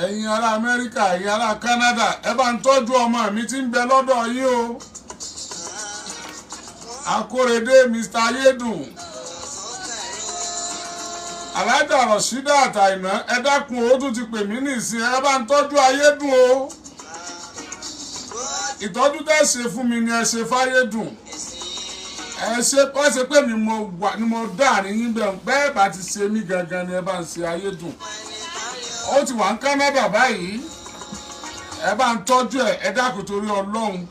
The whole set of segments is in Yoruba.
ẹ̀yin ará Amẹ́ríkà, ẹ̀yin ará Canada, ẹ bá ń tọ́jú ọmọ mi tí ń bẹ lọ́dọ̀ yín o. Akórèdé Mr. Ayédùn, Alájà Rọ̀ṣídà Àtàìná, ẹ dákun ó tún ti pè mí nìsín, ẹ bá ń tọ́jú Ayédùn o. Ìtọ́jú tẹ́ ṣe fún mi ni ẹ ṣe f'Ayédùn. Ẹ ṣe kọ́ ṣe pé mi mo dáàrin yín bẹ́ẹ̀ bá ti ṣe mí gangan ni ẹ bá ń ṣe Ayédùn. Ó ti wà ní Canada báyìí, ẹ bá ń tọ́jú ẹ dákun torí Ọlọ́run.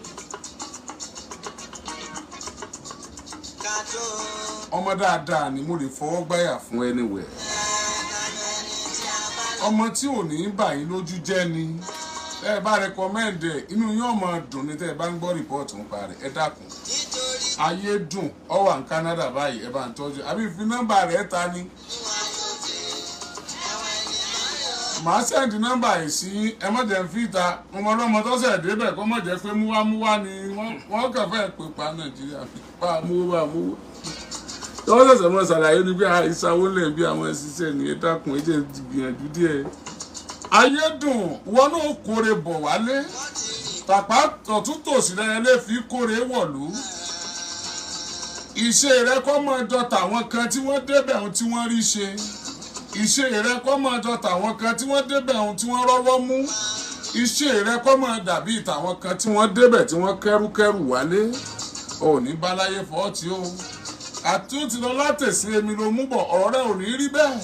Ọmọ dáadáa ni mo lè fọwọ́ gbáyà fún anywhere. Ọmọ tí ò ní bà yín lójú jẹ́ ni. Ẹ bá recommend ẹ, inú yín ó máa dùn ní tẹ́ ẹ bá ń gbọ́ report nípa rẹ̀, ẹ dákun. Ayédùn ó wà ní Canada báyìí, ẹ bá ń tọ́jú. Àbí fi nọ́mbà rẹ̀ ta ni. Màá send nọ́mbà yìí sí ẹ má jẹ́ fi ta. Ọmọ ọlọ́mọ tó ṣẹ̀ débẹ̀ kó má jẹ́ pé múwámúwá ni wọ́n kàn fẹ́ pè pa Nàìjíríà pa múwámúwá. Wọ́n ṣẹ̀ṣẹ̀ mọ́ ṣàlàyé ní bí ìsanwó lẹ̀ bí àwọn ẹ̀ṣiṣẹ́ ní ẹ dákun ẹ jẹ́ gbìyànjú díẹ̀. Ayédùn wọn náà kórè bọ̀ wálé. Tàpá tọ̀tún tòsì lẹ́yìn lè fi kórè wọ̀lú. Ìṣe rẹ kọ́ mọ́ ọjọ́ tàwọn kan tí wọ́n débẹ̀ ohun tí wọ́n rí ṣe. Ìṣe rẹ kọ́ mọ́ ọjọ́ tàwọn kan tí wọ́n débẹ̀ ohun tí wọ́n rọ́wọ́ mú. Ìṣe rẹ kọ́ mọ́ dàbí tàwọn kan tí wọ́n débẹ̀ tí wọ́n kẹ́rùkẹ́rù wálé. Ò ní báláyé fọ́ọ̀tì o. Àtúntì lọ látẹ̀sí èmi ló mú bọ̀, ọ̀rọ̀ rẹ ò ní rí bẹ́ẹ̀.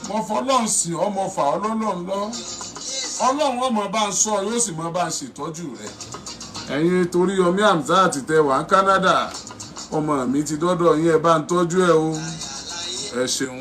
Mo fọlọ́run sìn ọ́, mo fà ọ́ lọ́lọ́run lọ. Ọlọ́run ọmọ bá ń sọ yóò sì mọ bá ń ṣètọ́jú rẹ̀. Ẹ̀yin Oriyomi Hamzat tẹ wà ní Canada, ọmọ mi ti dọ́dọ̀ yín ẹ bá ń tọ́jú ẹ o. Ẹ ṣeun.